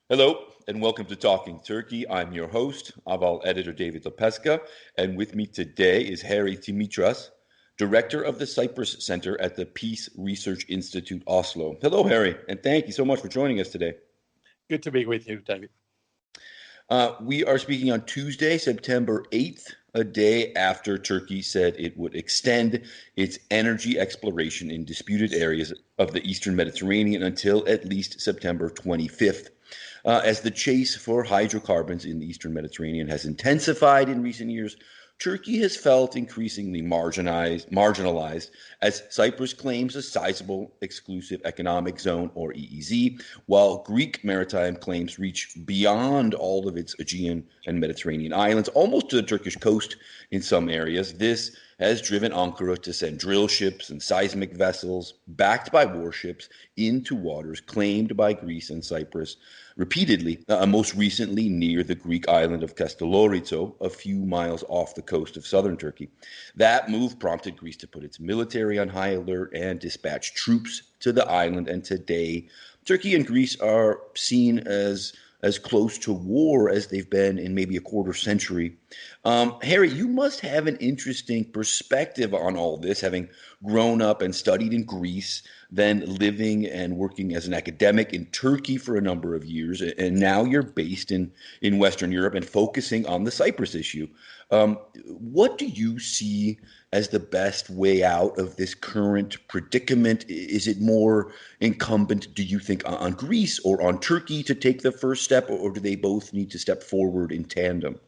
Hello, and welcome to Talking Turkey. I'm your host, Ahval editor David Lepeska, and with me today is Harry Tzimitras, director of the Cyprus Center at the Peace Research Institute Oslo. Hello, Harry, and thank you so much for joining us today. Good to be with you, David. We are speaking on Tuesday, September 8th, a day after Turkey said it would extend its energy exploration in disputed areas of the Eastern Mediterranean until at least September 25th. As the chase for hydrocarbons in the Eastern Mediterranean has intensified in recent years, Turkey has felt increasingly marginalized as Cyprus claims a sizable exclusive economic zone, or EEZ, while Greek maritime claims reach beyond all of its Aegean and Mediterranean islands, almost to the Turkish coast in some areas. This has driven Ankara to send drill ships and seismic vessels, backed by warships, into waters claimed by Greece and Cyprus repeatedly, most recently near the Greek island of Kastellorizo, a few miles off the coast of southern Turkey. That move prompted Greece to put its military on high alert and dispatch troops to the island, and today Turkey and Greece are seen as close to war as they've been in maybe a quarter century. Harry, you must have an interesting perspective on all this, having grown up and studied in Greece, then living and working as an academic in Turkey for a number of years, and now you're based in Western Europe and focusing on the Cyprus issue. What do you see as the best way out of this current predicament? Is it more incumbent, do you think, on Greece or on Turkey to take the first step, or do they both need to step forward in tandem?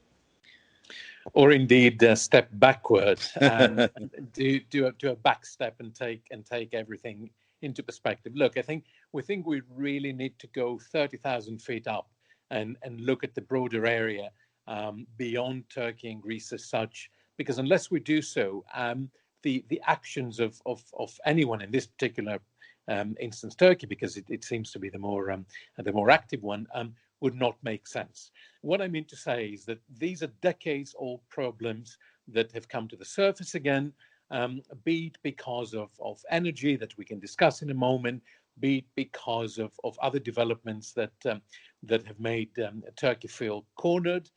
Or indeed step backward and do a back step and take everything into perspective. Look, I think we really need to go 30,000 feet up and look at the broader area beyond Turkey and Greece as such, because unless we do so, the actions of anyone in this particular instance, Turkey, because it seems to be the more active one, would not make sense. What I mean to say is that these are decades-old problems that have come to the surface again, be it because of energy that we can discuss in a moment, be it because of other developments that have made Turkey feel cornered,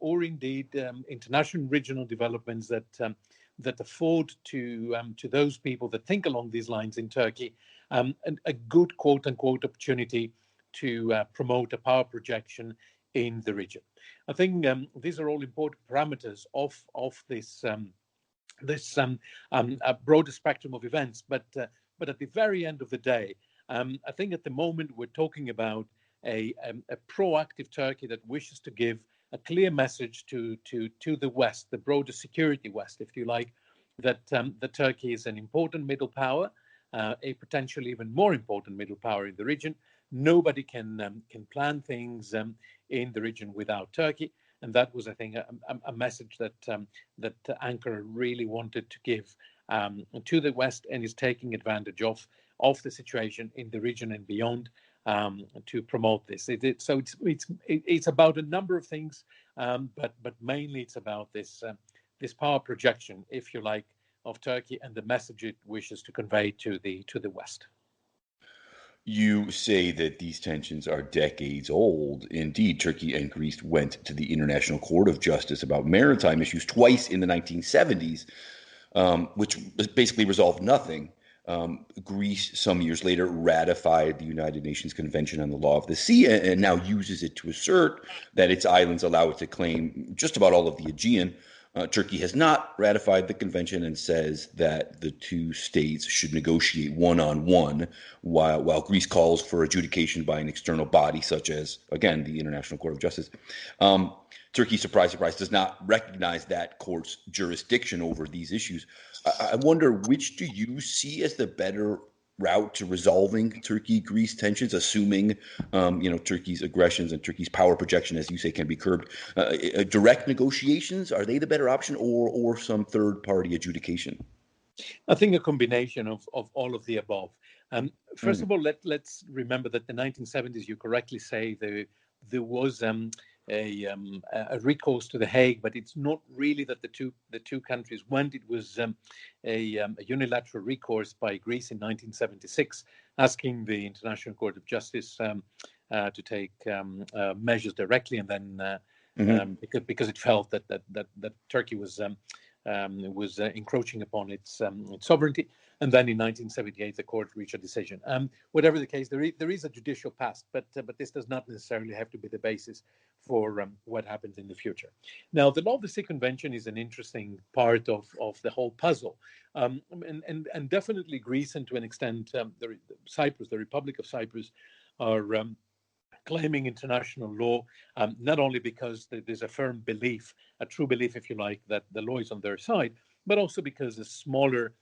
or indeed international regional developments that afford to those people that think along these lines in Turkey a good quote-unquote opportunity to promote a power projection in the region. I think these are all important parameters of this broader spectrum of events. But at the very end of the day, I think at the moment we're talking about a proactive Turkey that wishes to give a clear message to the West, the broader security West, if you like, that Turkey is an important middle power, a potentially even more important middle power in the region. Nobody can plan things in the region without Turkey, and that was, I think, a message that Ankara really wanted to give to the West, and is taking advantage of the situation in the region and beyond to promote this. So it's about a number of things, but mainly it's about this power projection, if you like, of Turkey and the message it wishes to convey to the West. You say that these tensions are decades old. Indeed, Turkey and Greece went to the International Court of Justice about maritime issues twice in the 1970s, which basically resolved nothing. Greece, some years later, ratified the United Nations Convention on the Law of the Sea and now uses it to assert that its islands allow it to claim just about all of the Aegean. Turkey has not ratified the convention and says that the two states should negotiate one-on-one, while Greece calls for adjudication by an external body, such as, again, the International Court of Justice. Turkey, surprise, surprise, does not recognize that court's jurisdiction over these issues. I wonder, which do you see as the better route to resolving Turkey-Greece tensions, assuming Turkey's aggressions and Turkey's power projection, as you say, can be curbed? Direct negotiations, are they the better option, or some third-party adjudication? I think a combination of all of the above. First of all, let's remember that the 1970s, you correctly say, there was a recourse to The Hague, but it's not really that the two countries went. It was a unilateral recourse by Greece in 1976, asking the International Court of Justice measures directly, and then because it felt that Turkey was encroaching upon its sovereignty. And then in 1978, the court reached a decision. Whatever the case, there is a judicial past, but this does not necessarily have to be the basis for what happens in the future. Now, the Law of the Sea Convention is an interesting part of the whole puzzle. And definitely Greece, and to an extent Cyprus, the Republic of Cyprus, are claiming international law, not only because there's a firm belief, a true belief, if you like, that the law is on their side, but also because the smaller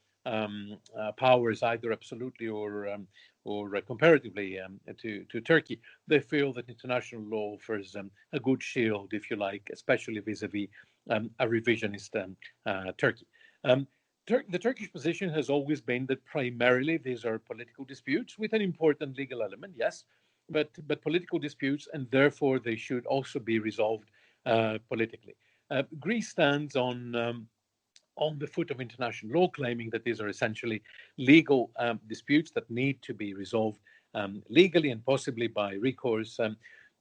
powers, either absolutely or comparatively to Turkey, they feel that international law offers a good shield, if you like, especially vis-a-vis a revisionist Turkey. The Turkish position has always been that primarily these are political disputes with an important legal element, yes, but political disputes, and therefore they should also be resolved politically. Greece stands on the foot of international law, claiming that these are essentially legal disputes that need to be resolved legally and possibly by recourse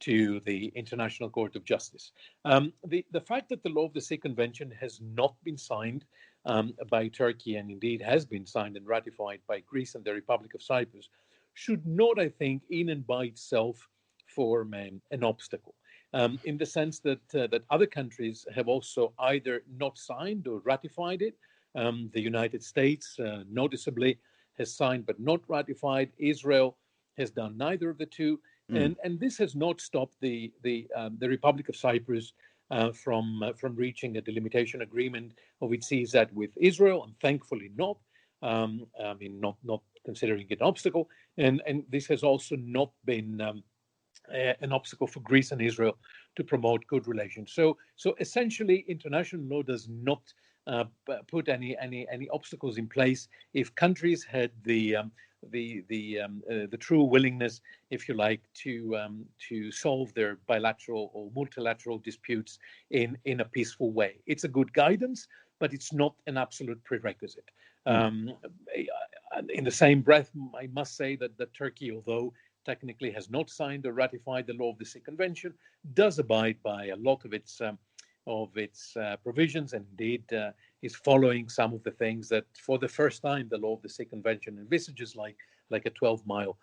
to the International Court of Justice. The fact that the Law of the Sea Convention has not been signed by Turkey, and indeed has been signed and ratified by Greece and the Republic of Cyprus, should not, I think, in and by itself form an obstacle. In the sense that other countries have also either not signed or ratified it. The United States, noticeably, has signed but not ratified. Israel has done neither of the two, and this has not stopped the Republic of Cyprus from reaching a delimitation agreement of its seas with Israel, and thankfully not. Not considering it an obstacle, and this has also not been an obstacle for Greece and Israel to promote good relations. So essentially, international law does not put any obstacles in place if countries had the true willingness, if you like, to solve their bilateral or multilateral disputes in a peaceful way. It's a good guidance, but it's not an absolute prerequisite. In the same breath, I must say that Turkey, although technically has not signed or ratified the Law of the Sea Convention, does abide by a lot of its provisions, and indeed is following some of the things that, for the first time, the Law of the Sea Convention envisages, like a 12-mile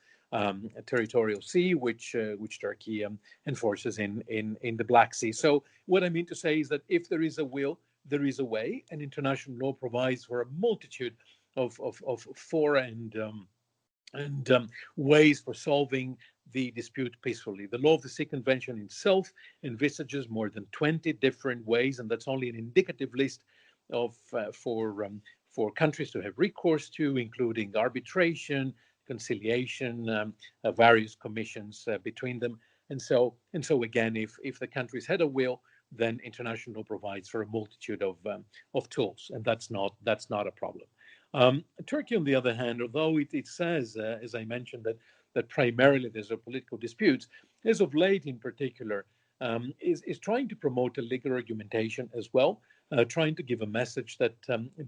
territorial sea, which Turkey enforces in the Black Sea. So what I mean to say is that if there is a will, there is a way, and international law provides for a multitude of fora and ways for solving the dispute peacefully. The Law of the Sea Convention itself envisages more than 20 different ways, and that's only an indicative list of for countries to have recourse to, including arbitration, conciliation, various commissions between them, and so again, if the countries had a will, then international law provides for a multitude of tools, and that's not a problem. Turkey, on the other hand, although it says, as I mentioned, that primarily these are political disputes, as of late in particular, is trying to promote a legal argumentation as well, trying to give a message that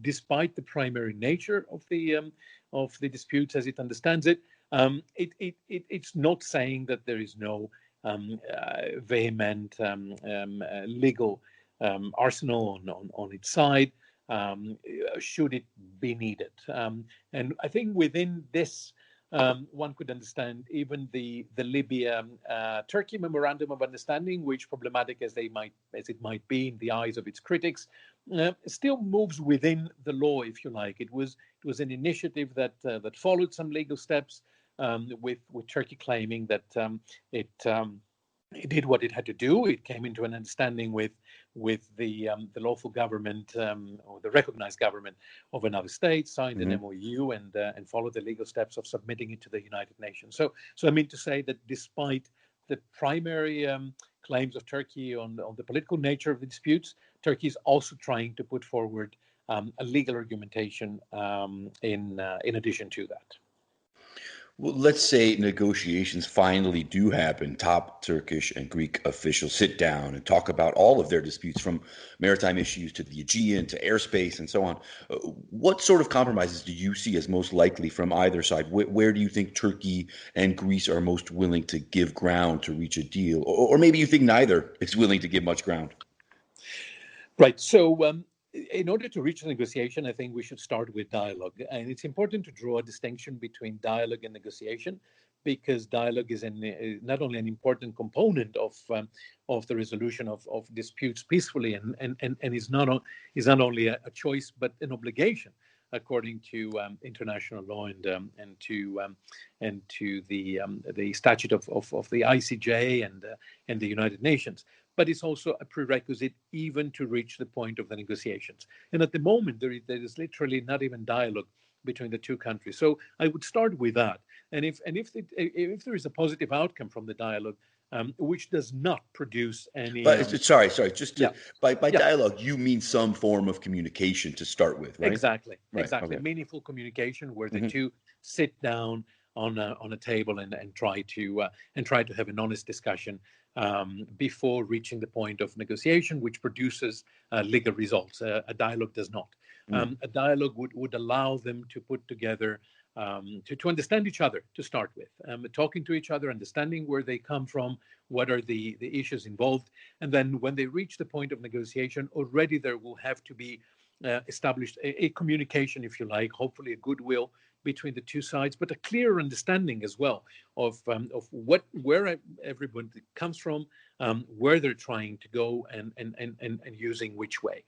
despite the primary nature of the disputes as it understands it, it's not saying that there is no vehement legal arsenal on its side, should it be needed. And I think within this, one could understand even the Libya-Turkey Memorandum of Understanding, which, problematic as it might be in the eyes of its critics, still moves within the law, if you like. It was an initiative that followed some legal steps, with Turkey claiming that it did what it had to do. It came into an understanding with the lawful government, or the recognized government of another state, signed an MOU, and followed the legal steps of submitting it to the United Nations. So I mean to say that despite the primary claims of Turkey on the political nature of the disputes, Turkey is also trying to put forward a legal argumentation in addition to that. Well, let's say negotiations finally do happen. Top Turkish and Greek officials sit down and talk about all of their disputes, from maritime issues to the Aegean to airspace and so on. What sort of compromises do you see as most likely from either side? Where do you think Turkey and Greece are most willing to give ground to reach a deal? Or maybe you think neither is willing to give much ground? Right. So, in order to reach a negotiation, I think we should start with dialogue. And it's important to draw a distinction between dialogue and negotiation, because dialogue is not only an important component of the resolution of disputes peacefully, and is not only a choice, but an obligation according to international law and to the statute of the ICJ and the United Nations. But it's also a prerequisite even to reach the point of the negotiations. And at the moment, there is literally not even dialogue between the two countries. So I would start with that. And if there is a positive outcome from the dialogue, which does not produce any, But sorry, just to yeah, by yeah, dialogue, you mean some form of communication to start with, right? Right. exactly, Okay. meaningful communication where the Hmm. two sit down on a table and try to have an honest discussion before reaching the point of negotiation, which produces legal results. A dialogue does not. A dialogue would allow them to put together, to understand each other to start with, talking to each other, understanding where they come from, what are the issues involved. And then when they reach the point of negotiation, already there will have to be established a communication, if you like, hopefully a goodwill between the two sides, but a clear understanding as well of where everyone comes from, where they're trying to go, and using which way.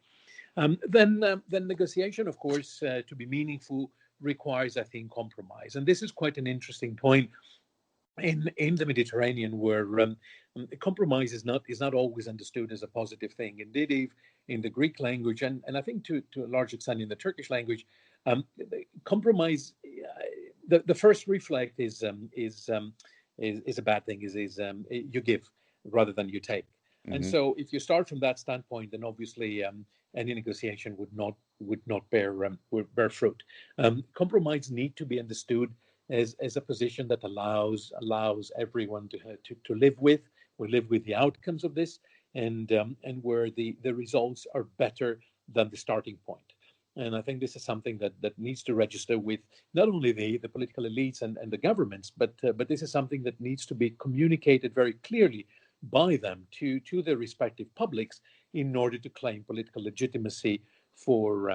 Then negotiation, of course, to be meaningful, requires, I think, compromise. And this is quite an interesting point in the Mediterranean, where compromise is not always understood as a positive thing. Indeed, in the Greek language, and I think to a large extent in the Turkish language, compromise. The first reflex is a bad thing. Is you give rather than you take. And Hmm. so, if you start from that standpoint, then obviously any negotiation would not bear fruit. Compromise need to be understood as a position that allows everyone to live with. We live with the outcomes of this, and where the results are better than the starting point. And I think this is something that needs to register with not only the political elites and the governments, but this is something that needs to be communicated very clearly by them to their respective publics in order to claim political legitimacy for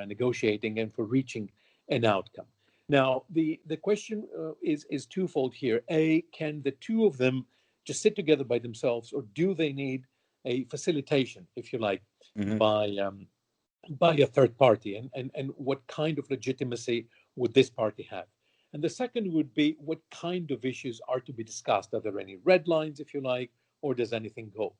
negotiating and for reaching an outcome. Now, the question is twofold here. A, can the two of them just sit together by themselves, or do they need a facilitation, if you like, Hmm. by a third party? And what kind of legitimacy would this party have? And the second would be, what kind of issues are to be discussed? Are there any red lines, if you like, or does anything go?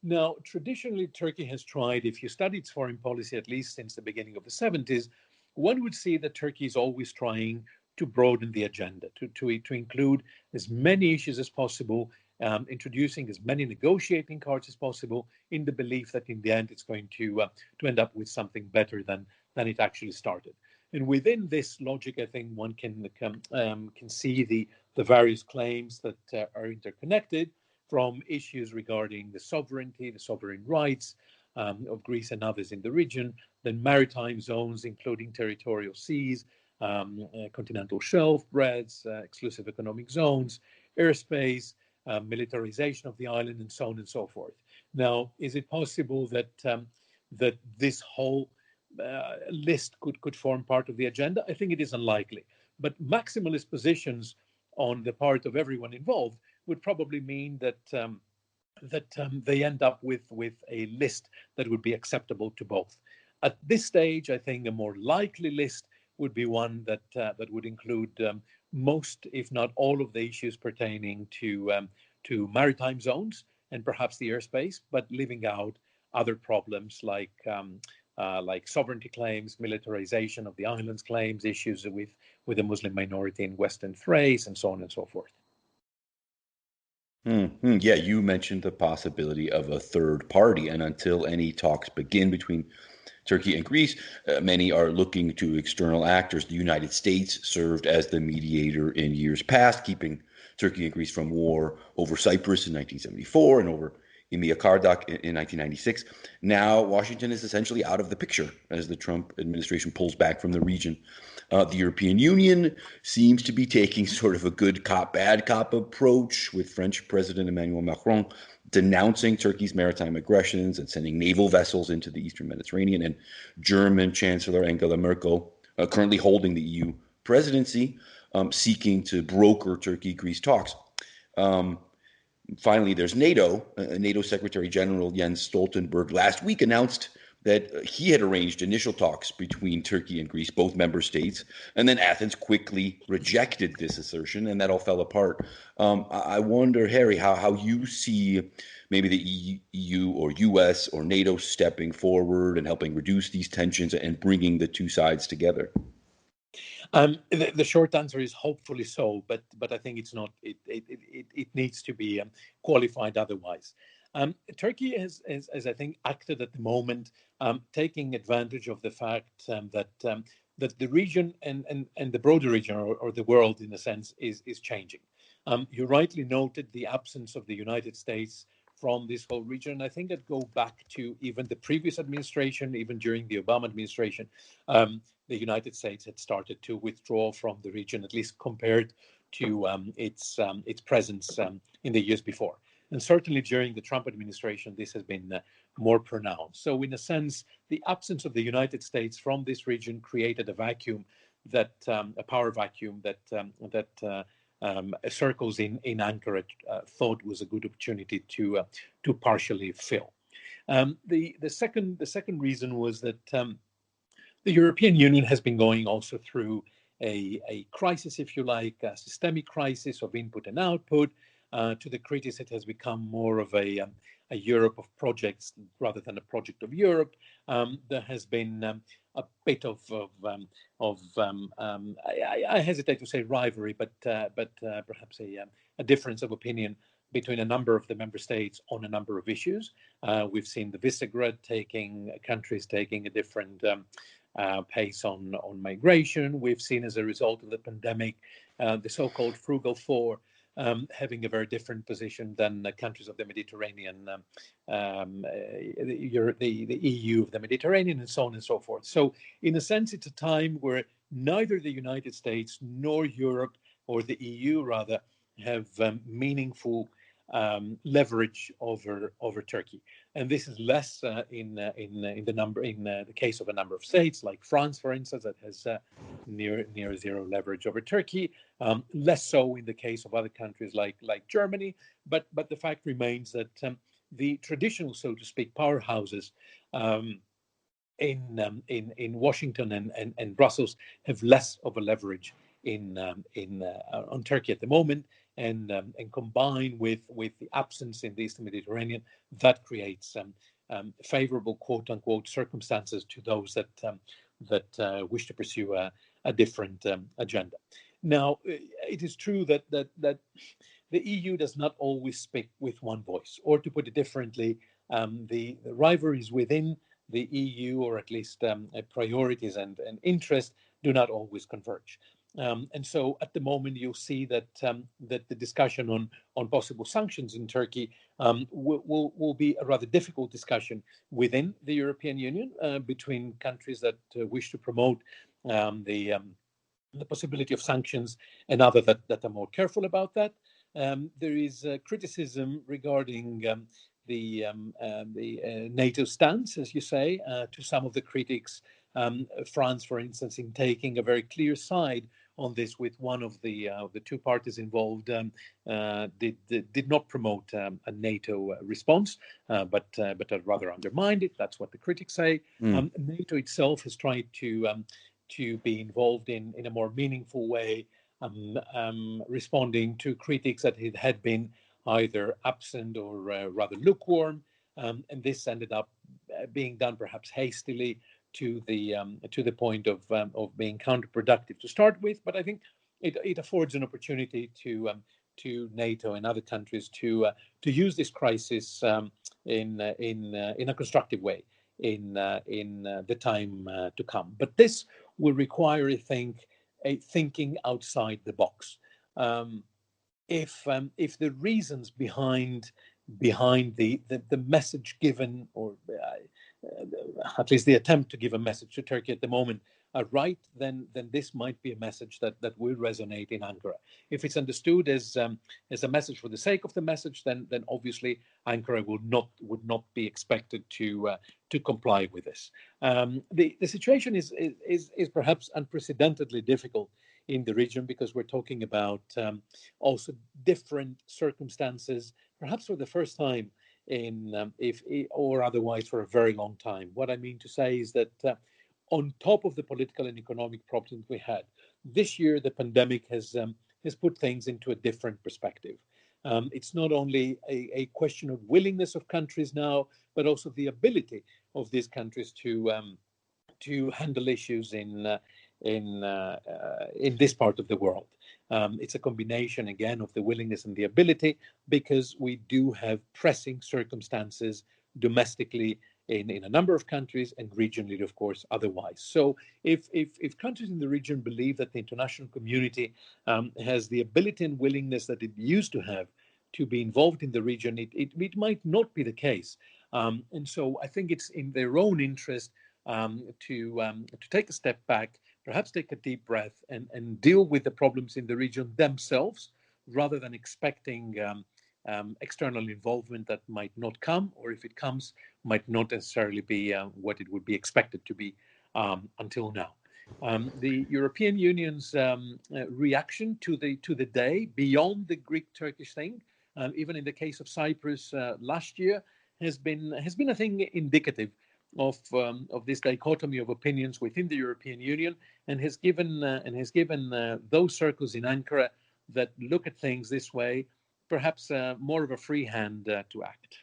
Now, traditionally, Turkey has tried, if you study its foreign policy, at least since the beginning of the 70s, one would see that Turkey is always trying to broaden the agenda, to include as many issues as possible, introducing as many negotiating cards as possible, in the belief that in the end it's going to end up with something better than it actually started. And within this logic, I think one can see the various claims that are interconnected, from issues regarding the sovereignty, the sovereign rights of Greece and others in the region, then maritime zones, including territorial seas, continental shelf breadths, exclusive economic zones, airspace, militarization of the island, and so on and so forth. Now, is it possible that this whole list could form part of the agenda? I think it is unlikely. But maximalist positions on the part of everyone involved would probably mean that they end up with a list that would be acceptable to both. At this stage, I think a more likely list would be one that would include most, if not all, of the issues pertaining to maritime zones and perhaps the airspace, but leaving out other problems like sovereignty claims, militarization of the islands claims, issues with the Muslim minority in Western Thrace, and so on and so forth. Yeah, you mentioned the possibility of a third party, and until any talks begin between Turkey and Greece. Many are looking to external actors. The United States served as the mediator in years past, keeping Turkey and Greece from war over Cyprus in 1974 and over Emilia Kardak in 1996. Now, Washington is essentially out of the picture as the Trump administration pulls back from the region. The European Union seems to be taking sort of a good cop, bad cop approach, with French President Emmanuel Macron denouncing Turkey's maritime aggressions and sending naval vessels into the Eastern Mediterranean, and German Chancellor Angela Merkel, currently holding the EU presidency, seeking to broker Turkey-Greece talks. Finally, there's NATO. NATO Secretary General Jens Stoltenberg last week announced that he had arranged initial talks between Turkey and Greece, both member states, and then Athens quickly rejected this assertion, and that all fell apart. I wonder, Harry, how you see maybe the EU or US or NATO stepping forward and helping reduce these tensions and bringing the two sides together. The short answer is hopefully so, but I think it's not. It needs to be qualified otherwise. Turkey has I think acted at the moment, taking advantage of the fact that the region and the broader region or the world, in a sense, is changing. You rightly noted the absence of the United States from this whole region. I think that go back to even the previous administration, even during the Obama administration. The United States had started to withdraw from the region, at least compared to its presence in the years before. And certainly during the Trump administration, this has been more pronounced. So in a sense, the absence of the United States from this region created a vacuum, a power vacuum that circles in Ankara thought was a good opportunity to partially fill. The second reason was that the European Union has been going also through a crisis, if you like, a systemic crisis of input and output. To the critics, it has become more of a Europe of projects rather than a project of Europe. There has been a bit of I hesitate to say rivalry, but perhaps a difference of opinion between a number of the member states on a number of issues. We've seen the Visegrad countries taking a different pace on migration. We've seen, as a result of the pandemic, the so-called Frugal Four having a very different position than the countries of the Mediterranean, the EU of the Mediterranean, and so on and so forth. So in a sense, it's a time where neither the United States nor Europe, or the EU rather, have meaningful leverage over Turkey, and this is less in the case of a number of states like France, for instance, that has near zero leverage over Turkey. Less so in the case of other countries like Germany, but the fact remains that the traditional, so to speak, powerhouses in Washington and Brussels have less of a leverage on Turkey at the moment. And combined with the absence in the Eastern Mediterranean, that creates favorable, quote unquote, circumstances to those that wish to pursue a different agenda. Now, it is true that the EU does not always speak with one voice, or to put it differently, the rivalries within the EU, or at least priorities and interests, do not always converge. And so at the moment, you'll see that the discussion on possible sanctions in Turkey will be a rather difficult discussion within the European Union between countries that wish to promote the possibility of sanctions and others that are more careful about that. There is criticism regarding the NATO stance, as you say, to some of the critics. France, for instance, in taking a very clear side on this, with one of the two parties involved did not promote a NATO response, but rather undermined it. That's what the critics say. NATO itself has tried to be involved in a more meaningful way, responding to critics that it had been either absent or rather lukewarm, and this ended up being done perhaps hastily, to the point of being counterproductive to start with. But I think it affords an opportunity to NATO and other countries to use this crisis in a constructive way. in the time to come. But this will require, I think, a thinking outside the box. If the reasons behind the message given, or at least the attempt to give a message to Turkey at the moment, are right, then this might be a message that will resonate in Ankara. If it's understood as a message for the sake of the message, then obviously Ankara would not be expected to comply with this. The situation is perhaps unprecedentedly difficult in the region, because we're talking about also different circumstances, perhaps for the first time in or otherwise for a very long time. What I mean to say is that on top of the political and economic problems we had this year, the pandemic has put things into a different perspective. It's not only a question of willingness of countries now, but also the ability of these countries to handle issues in this part of the world. It's a combination, again, of the willingness and the ability, because we do have pressing circumstances domestically in a number of countries, and regionally, of course, otherwise. So if countries in the region believe that the international community has the ability and willingness that it used to have to be involved in the region, it might not be the case. And so I think it's in their own interest to take a step back, perhaps take a deep breath, and deal with the problems in the region themselves, rather than expecting external involvement that might not come, or if it comes, might not necessarily be what it would be expected to be until now. The European Union's reaction to the day, beyond the Greek-Turkish thing, even in the case of Cyprus last year, has been, I think, indicative of this dichotomy of opinions within the European Union, and has given those circles in Ankara that look at things this way perhaps more of a free hand to act.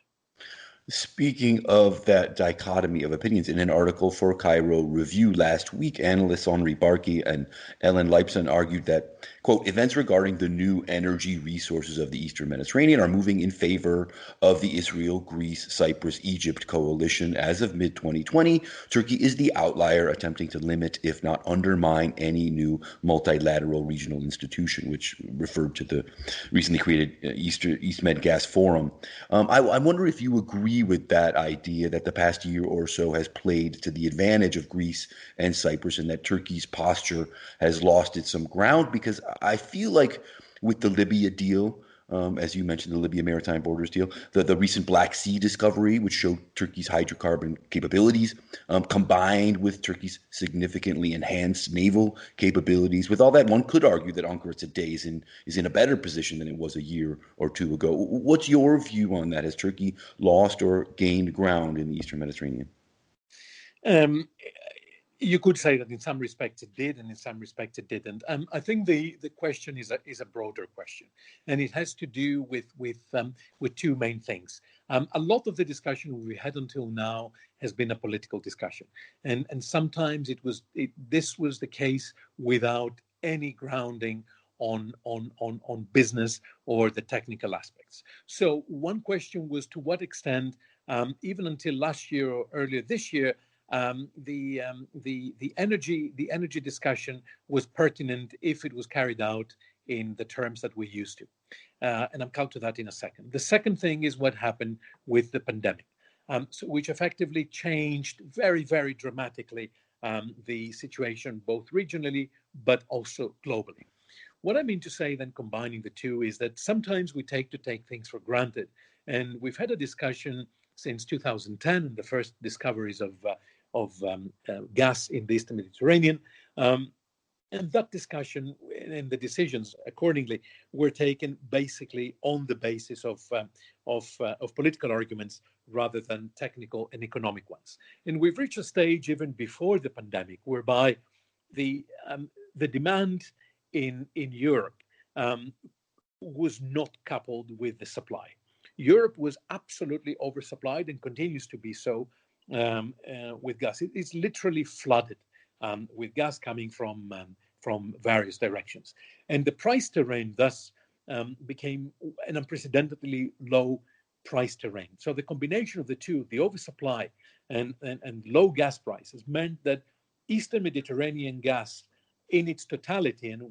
Speaking of that dichotomy of opinions, in an article for Cairo Review last week, analysts Henri Barkey and Ellen Leipson argued that, quote, events regarding the new energy resources of the Eastern Mediterranean are moving in favor of the Israel, Greece, Cyprus, Egypt coalition. As of mid-2020, Turkey is the outlier attempting to limit, if not undermine, any new multilateral regional institution, which referred to the recently created East Med Gas Forum. I wonder if you agree with that idea that the past year or so has played to the advantage of Greece and Cyprus, and that Turkey's posture has lost its some ground, because I feel like with the Libya deal, as you mentioned, the Libya maritime borders deal, the recent Black Sea discovery, which showed Turkey's hydrocarbon capabilities, combined with Turkey's significantly enhanced naval capabilities. With all that, one could argue that Ankara today is in a better position than it was a year or two ago. What's your view on that? Has Turkey lost or gained ground in the Eastern Mediterranean? You could say that in some respects it did, and in some respects it didn't. I think the question is a broader question, and it has to do with two main things. A lot of the discussion we had until now has been a political discussion, and sometimes this was the case without any grounding on business or the technical aspects. So one question was, to what extent, even until last year or earlier this year, the energy discussion was pertinent if it was carried out in the terms that we used to, and I'll come to that in a second. The second thing is what happened with the pandemic, which effectively changed very, very dramatically the situation both regionally but also globally. What I mean to say, then, combining the two, is that sometimes we take things for granted, and we've had a discussion since 2010 and the first discoveries of gas in the Eastern Mediterranean. And that discussion and the decisions accordingly were taken basically on the basis of political arguments rather than technical and economic ones. And we've reached a stage even before the pandemic whereby the demand in Europe was not coupled with the supply. Europe was absolutely oversupplied and continues to be so with gas. It's literally flooded with gas coming from various directions, and the price terrain thus became an unprecedentedly low price terrain. So the combination of the two, the oversupply and low gas prices, meant that Eastern Mediterranean gas in its totality, and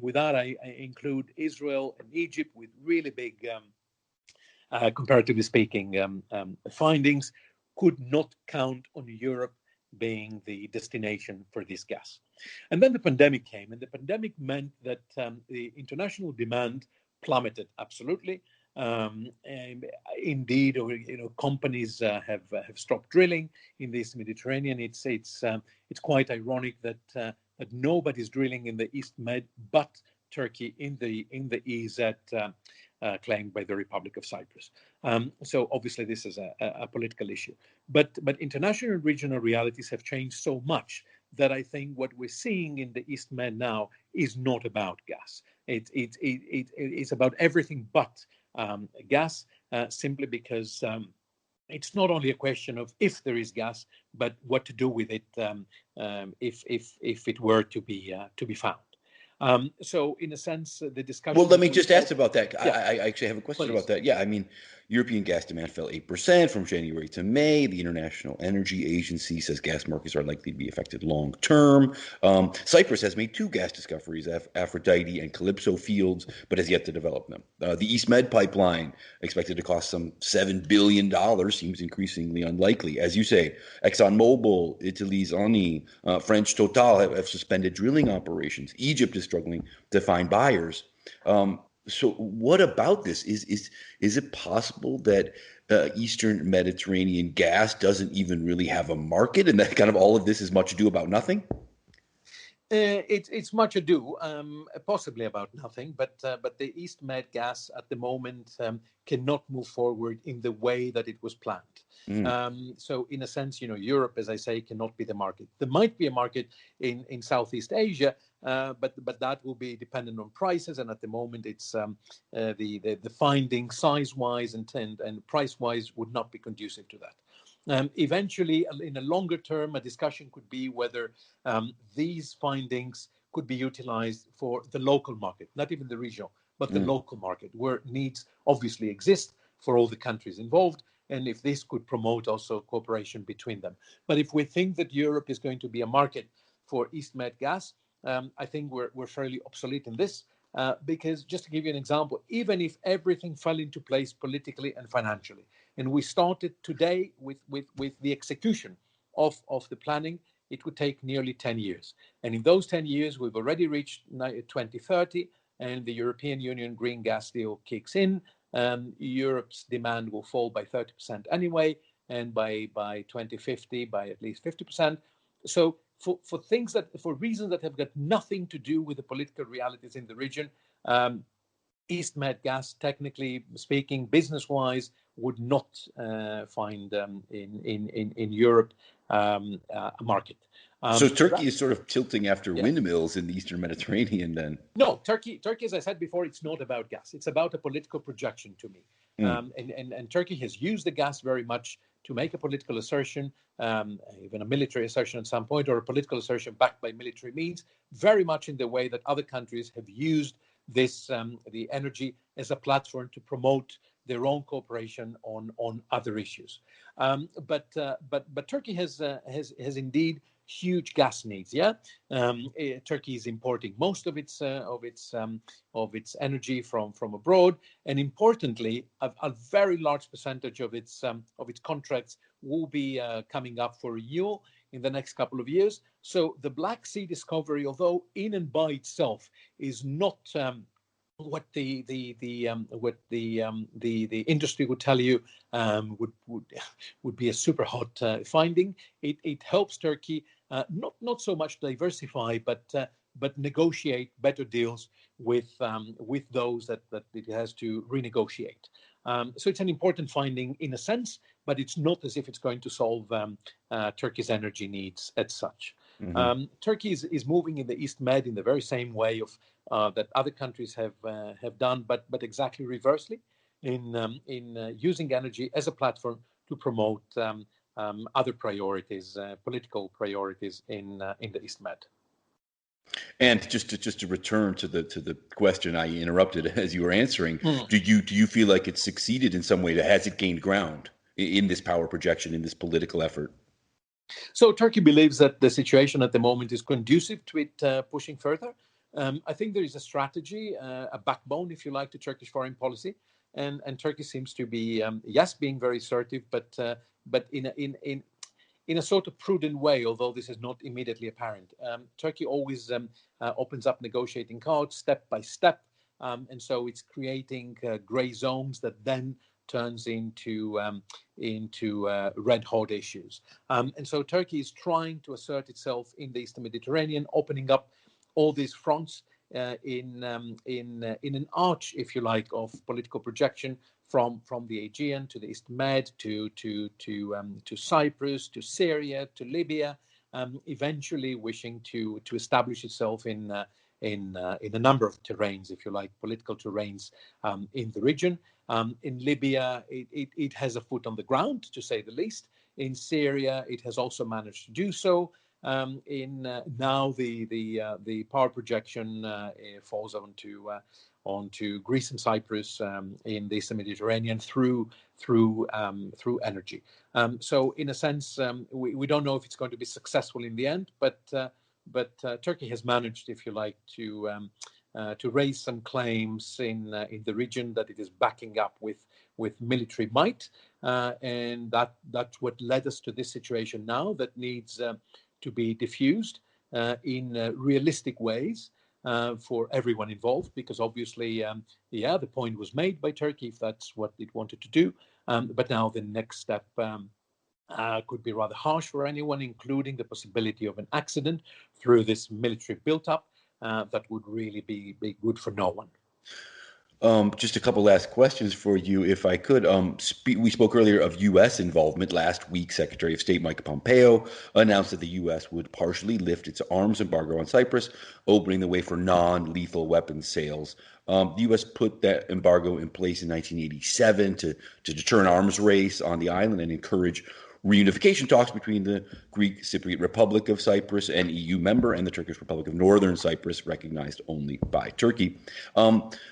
with that I include Israel and Egypt with really big, comparatively speaking, findings, could not count on Europe being the destination for this gas. And then the pandemic came, and the pandemic meant that the international demand plummeted absolutely. Indeed, or companies have stopped drilling in this Mediterranean. It's quite ironic that nobody's drilling in the East Med but Turkey in the EEZ claimed by the Republic of Cyprus. So obviously this is a political issue. But international and regional realities have changed so much that I think what we're seeing in the East Med now is not about gas. It's about everything but gas, simply because it's not only a question of if there is gas, but what to do with it if it were to be found. So in a sense, the discussion. Well, let me just ask about that. Yeah, I actually have a question please. about that. Yeah, I mean, European gas demand fell 8% from January to May. The International Energy Agency says gas markets are likely to be affected long term. Cyprus has made two gas discoveries, Aphrodite and Calypso fields, but has yet to develop them. The East Med pipeline, expected to cost some $7 billion, seems increasingly unlikely. As you say, ExxonMobil, Italy's Eni, French Total have suspended drilling operations. Egypt is struggling to find buyers. So what about this? Is it possible that Eastern Mediterranean gas doesn't even really have a market, and that kind of all of this is much ado about nothing? It's much ado, possibly about nothing, but the East Med gas at the moment cannot move forward in the way that it was planned. So in a sense, Europe, as I say, cannot be the market. There might be a market in Southeast Asia, but that will be dependent on prices, and at the moment, it's the finding size-wise and price-wise would not be conducive to that. Eventually, in a longer term, a discussion could be whether these findings could be utilized for the local market, not even the regional, but the local market, where needs obviously exist for all the countries involved, and if this could promote also cooperation between them. But if we think that Europe is going to be a market for East Med gas, I think we're fairly obsolete in this. Because just to give you an example, even if everything fell into place politically and financially, and we started today with the execution of the planning, it would take nearly 10 years. And in those 10 years, we've already reached 2030, and the European Union Green Gas Deal kicks in. Europe's demand will fall by 30% anyway, and by 2050 by at least 50%. So for reasons that have got nothing to do with the political realities in the region, East Med gas, technically speaking, business-wise, would not find in Europe a market. So Turkey is sort of tilting after windmills in the Eastern Mediterranean then? No, Turkey, as I said before, it's not about gas. It's about a political projection to me. And Turkey has used the gas very much to make a political assertion, even a military assertion at some point, or a political assertion backed by military means, very much in the way that other countries have used this the energy as a platform to promote their own cooperation on other issues. But Turkey has indeed huge gas needs. Turkey is importing most of its energy from abroad, and importantly, a very large percentage of its contracts will be coming up for renewal in the next couple of years. So the Black Sea discovery, although in and by itself is not what the industry would tell you would be a super hot finding. It helps Turkey not so much diversify, but negotiate better deals with those that it has to renegotiate. So it's an important finding in a sense, but it's not as if it's going to solve Turkey's energy needs as such. Turkey is moving in the East Med in the very same way that other countries have done, but exactly reversely, in using energy as a platform to promote other priorities, political priorities in the East Med. And just to return to the question I interrupted as you were answering, Mm. do you feel like it's succeeded in some way? That has it gained ground in this power projection, in this political effort? So Turkey believes that the situation at the moment is conducive to it pushing further. I think there is a strategy, a backbone, if you like, to Turkish foreign policy, and Turkey seems to be, yes, being very assertive, but in a sort of prudent way, although this is not immediately apparent. Turkey always opens up negotiating cards step by step, and so it's creating gray zones that then turns into red hot issues. And so Turkey is trying to assert itself in the Eastern Mediterranean, opening up all these fronts in an arch, if you like, of political projection from the Aegean to the East Med to Cyprus to Syria to Libya, eventually wishing to establish itself in a number of terrains, if you like, political terrains in the region. In Libya, it has a foot on the ground, to say the least. In Syria, it has also managed to do so. Now the power projection falls onto Greece and Cyprus in the Eastern Mediterranean through energy. So in a sense, we don't know if it's going to be successful in the end, but Turkey has managed, if you like, to raise some claims in the region that it is backing up with military might, and that's what led us to this situation now that needs to be diffused in realistic ways for everyone involved, because obviously, the point was made by Turkey if that's what it wanted to do, but now the next step could be rather harsh for anyone, including the possibility of an accident through this military build-up that would really be good for no one. Just a couple last questions for you, if I could. We spoke earlier of U.S. involvement. Last week, Secretary of State Mike Pompeo announced that the U.S. would partially lift its arms embargo on Cyprus, opening the way for non-lethal weapons sales. The U.S. put that embargo in place in 1987 to deter an arms race on the island and encourage reunification talks between the Greek Cypriot Republic of Cyprus, an EU member, and the Turkish Republic of Northern Cyprus, recognized only by Turkey.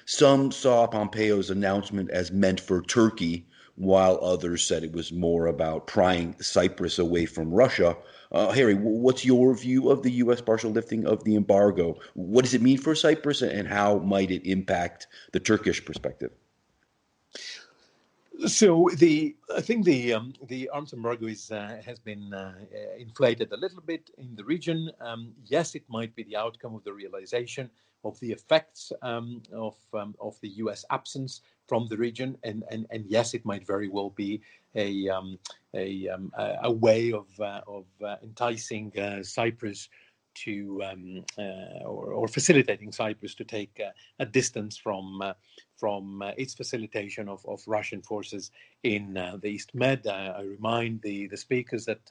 Some saw Pompeo's announcement as meant for Turkey, while others said it was more about prying Cyprus away from Russia. Harry, what's your view of the U.S. partial lifting of the embargo? What does it mean for Cyprus, and how might it impact the Turkish perspective? So I think the arms embargo has been inflated a little bit in the region. Yes, it might be the outcome of the realization of the effects of the U.S. absence from the region, and yes, it might very well be a way of enticing Cyprus to or facilitating Cyprus to take a distance from its facilitation of Russian forces in the East Med. I remind the speakers that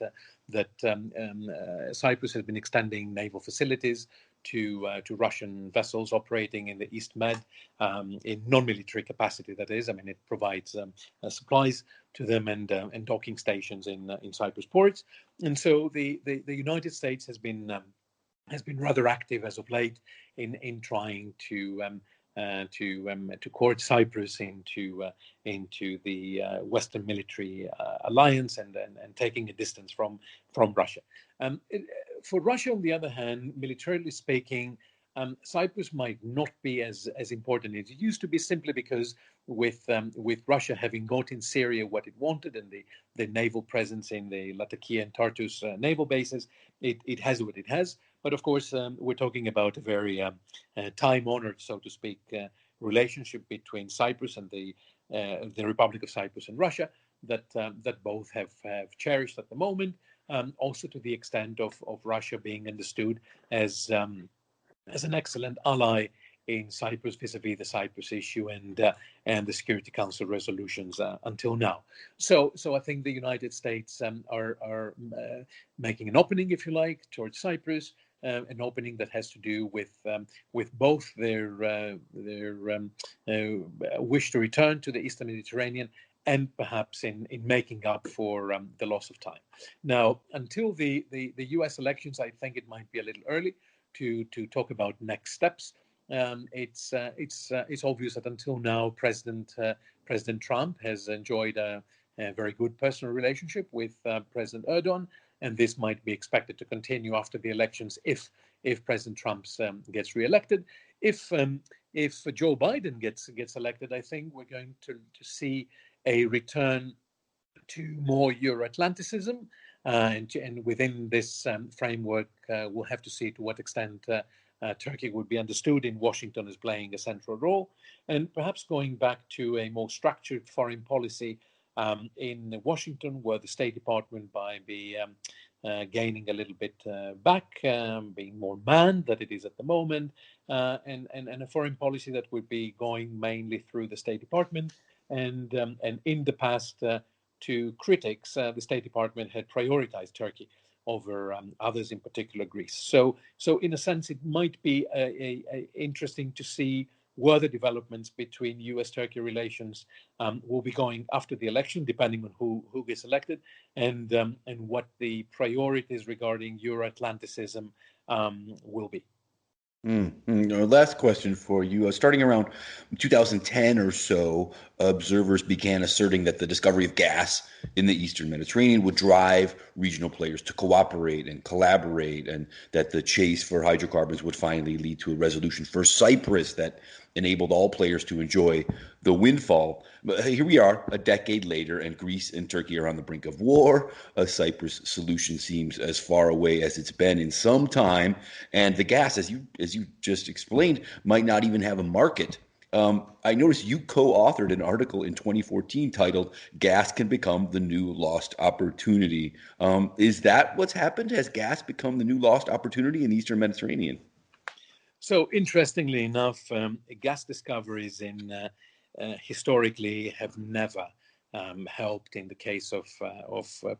Cyprus has been extending naval facilities to Russian vessels operating in the East Med in non-military capacity. That is, I mean, it provides supplies to them and docking stations in Cyprus ports. And so the United States has been rather active as of late in trying to court Cyprus into the Western military alliance and taking a distance from Russia. For Russia, on the other hand, militarily speaking, Cyprus might not be as important as it used to be, simply because with Russia having got in Syria what it wanted and the naval presence in the Latakia and Tartus naval bases, it has what it has. But of course, we're talking about a very time-honored, so to speak, relationship between Cyprus and the Republic of Cyprus and Russia that both have cherished at the moment. Also, to the extent of Russia being understood as an excellent ally in Cyprus vis-a-vis the Cyprus issue and the Security Council resolutions until now. So I think the United States are making an opening, if you like, towards Cyprus. An opening that has to do with both their wish to return to the Eastern Mediterranean and perhaps in making up for the loss of time. Now, until the U.S. elections, I think it might be a little early to talk about next steps. It's obvious that until now, President Trump has enjoyed a very good personal relationship with President Erdogan, and this might be expected to continue after the elections if President Trump gets reelected. If Joe Biden gets elected, I think we're going to see a return to more Euro-Atlanticism, and within this framework, we'll have to see to what extent Turkey would be understood in Washington as playing a central role, and perhaps going back to a more structured foreign policy in Washington, where the State Department might be gaining a little bit back, being more manned than it is at the moment, and a foreign policy that would be going mainly through the State Department. And in the past, to critics, the State Department had prioritized Turkey over others, in particular Greece. So in a sense, it might be interesting to see where the developments between U.S.-Turkey relations will be going after the election, depending on who gets elected, and what the priorities regarding Euro-Atlanticism will be. Last question for you. Starting around 2010 or so, observers began asserting that the discovery of gas in the Eastern Mediterranean would drive regional players to cooperate and collaborate, and that the chase for hydrocarbons would finally lead to a resolution for Cyprus that enabled all players to enjoy the windfall. But here we are, a decade later, and Greece and Turkey are on the brink of war. A Cyprus solution seems as far away as it's been in some time, and the gas, as you just explained, might not even have a market. I noticed you co-authored an article in 2014 titled "Gas Can Become the New Lost Opportunity." Is that what's happened? Has gas become the new lost opportunity in the Eastern Mediterranean? So interestingly enough, gas discoveries historically have never helped in the case of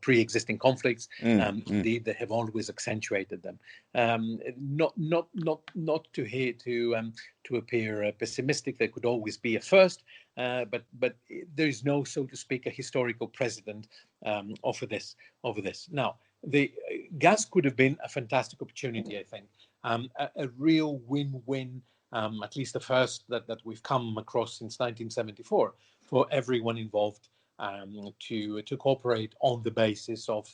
pre-existing conflicts. Indeed, they have always accentuated them. Not to appear pessimistic, there could always be a first, but there is no, so to speak, a historical precedent over this. Now, the gas could have been a fantastic opportunity, I think. A real win-win, at least the first that we've come across since 1974, for everyone involved to cooperate on the basis of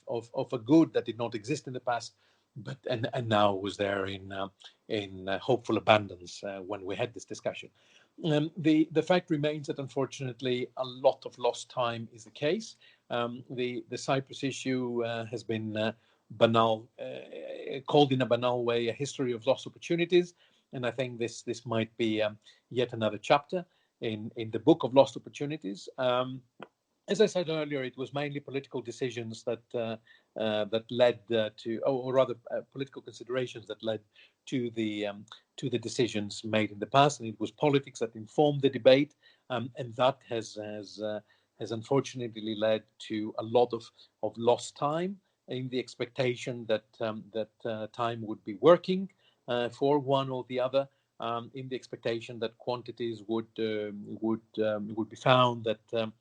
a good that did not exist in the past, but and now was there in hopeful abundance when we had this discussion. The fact remains that unfortunately a lot of lost time is the case. The Cyprus issue has been banal, called in a banal way a history of lost opportunities, and I think this might be yet another chapter in the book of lost opportunities. As I said earlier, it was mainly political decisions that led to, or rather, political considerations that led to the decisions made in the past, and it was politics that informed the debate, and that has unfortunately led to a lot of lost time in the expectation that time would be working for one or the other, in the expectation that quantities would be found that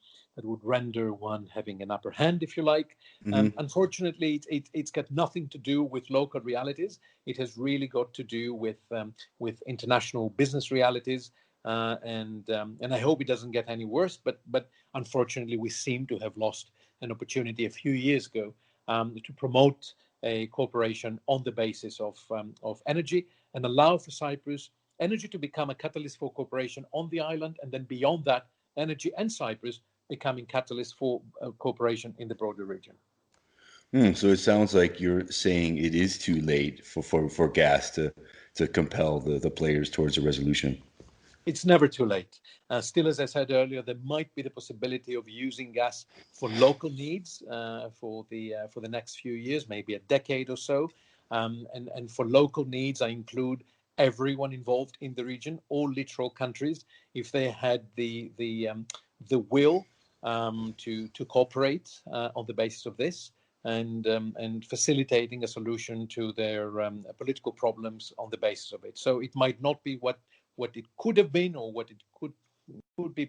would render one having an upper hand, if you like. Unfortunately, it's got nothing to do with local realities. It has really got to do with international business realities, and I hope it doesn't get any worse. But unfortunately, we seem to have lost an opportunity a few years ago to promote a cooperation on the basis of energy and allow for Cyprus energy to become a catalyst for cooperation on the island, and then beyond that, energy and Cyprus becoming catalyst for cooperation in the broader region. So it sounds like you're saying it is too late for gas to compel the players towards a resolution. It's never too late. Still, as I said earlier, there might be the possibility of using gas for local needs for the next few years, maybe a decade or so. And for local needs, I include everyone involved in the region, all littoral countries, if they had the will to cooperate on the basis of this, and facilitating a solution to their political problems on the basis of it. So it might not be what it could have been or what it could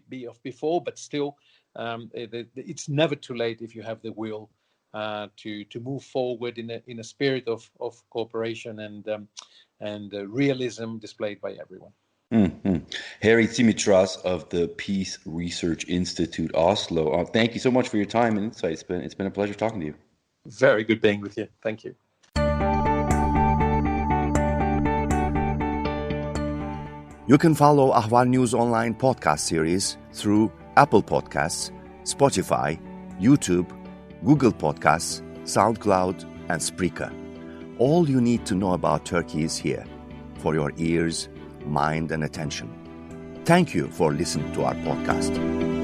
be of before, but still, it's never too late if you have the will to move forward in a spirit of cooperation and realism displayed by everyone. Mm-hmm. Harry Tzimitras of the Peace Research Institute Oslo. Thank you so much for your time and insight. It's been a pleasure talking to you. Very good being with you. Thank you. You can follow Ahval News Online podcast series through Apple Podcasts, Spotify, YouTube, Google Podcasts, SoundCloud, and Spreaker. All you need to know about Turkey is here, for your ears, mind, and attention. Thank you for listening to our podcast.